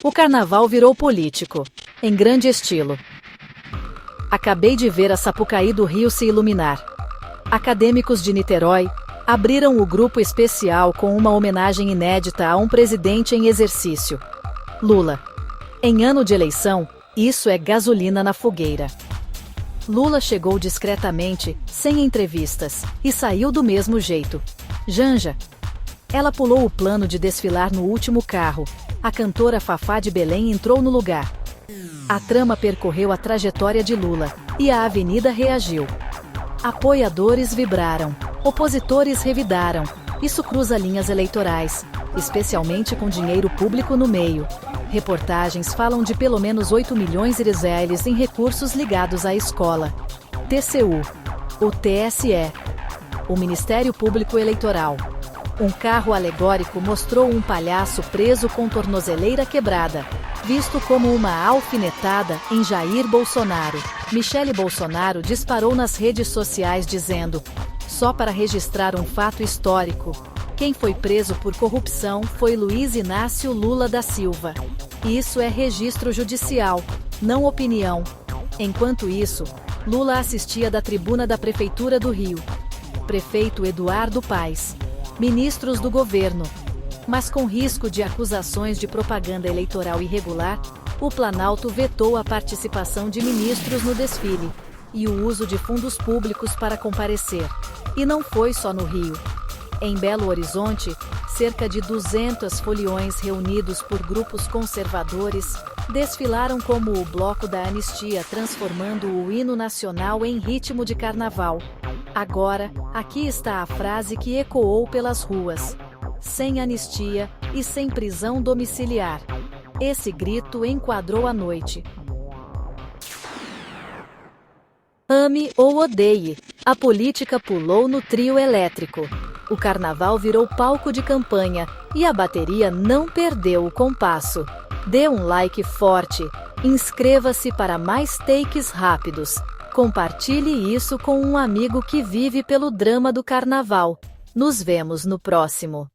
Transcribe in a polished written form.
O carnaval virou político, em grande estilo. Acabei de ver a Sapucaí do Rio se iluminar. Acadêmicos de Niterói abriram o grupo especial com uma homenagem inédita a um presidente em exercício, Lula. Em ano de eleição, isso é gasolina na fogueira. Lula chegou discretamente, sem entrevistas, e saiu do mesmo jeito. Janja. Ela pulou o plano de desfilar no último carro. A cantora Fafá de Belém entrou no lugar. A trama percorreu a trajetória de Lula, e a avenida reagiu. Apoiadores vibraram, opositores revidaram. Isso cruza linhas eleitorais, especialmente com dinheiro público no meio. Reportagens falam de pelo menos 8 milhões de reais em recursos ligados à escola, TCU, o TSE, o Ministério Público Eleitoral. Um carro alegórico mostrou um palhaço preso com tornozeleira quebrada, visto como uma alfinetada em Jair Bolsonaro. Michele Bolsonaro disparou nas redes sociais dizendo: só para registrar um fato histórico, quem foi preso por corrupção foi Luiz Inácio Lula da Silva. Isso é registro judicial, não opinião. Enquanto isso, Lula assistia da tribuna da Prefeitura do Rio. Prefeito Eduardo Paes. Ministros do governo. Mas com risco de acusações de propaganda eleitoral irregular, o Planalto vetou a participação de ministros no desfile e o uso de fundos públicos para comparecer. E não foi só no Rio. Em Belo Horizonte, cerca de 200 foliões reunidos por grupos conservadores desfilaram como o Bloco da Anistia, transformando o hino nacional em ritmo de carnaval. Agora, aqui está a frase que ecoou pelas ruas: sem anistia e sem prisão domiciliar. Esse grito enquadrou a noite. Ame ou odeie, a política pulou no trio elétrico. O carnaval virou palco de campanha e a bateria não perdeu o compasso. Dê um like forte, inscreva-se para mais takes rápidos. Compartilhe isso com um amigo que vive pelo drama do carnaval. Nos vemos no próximo.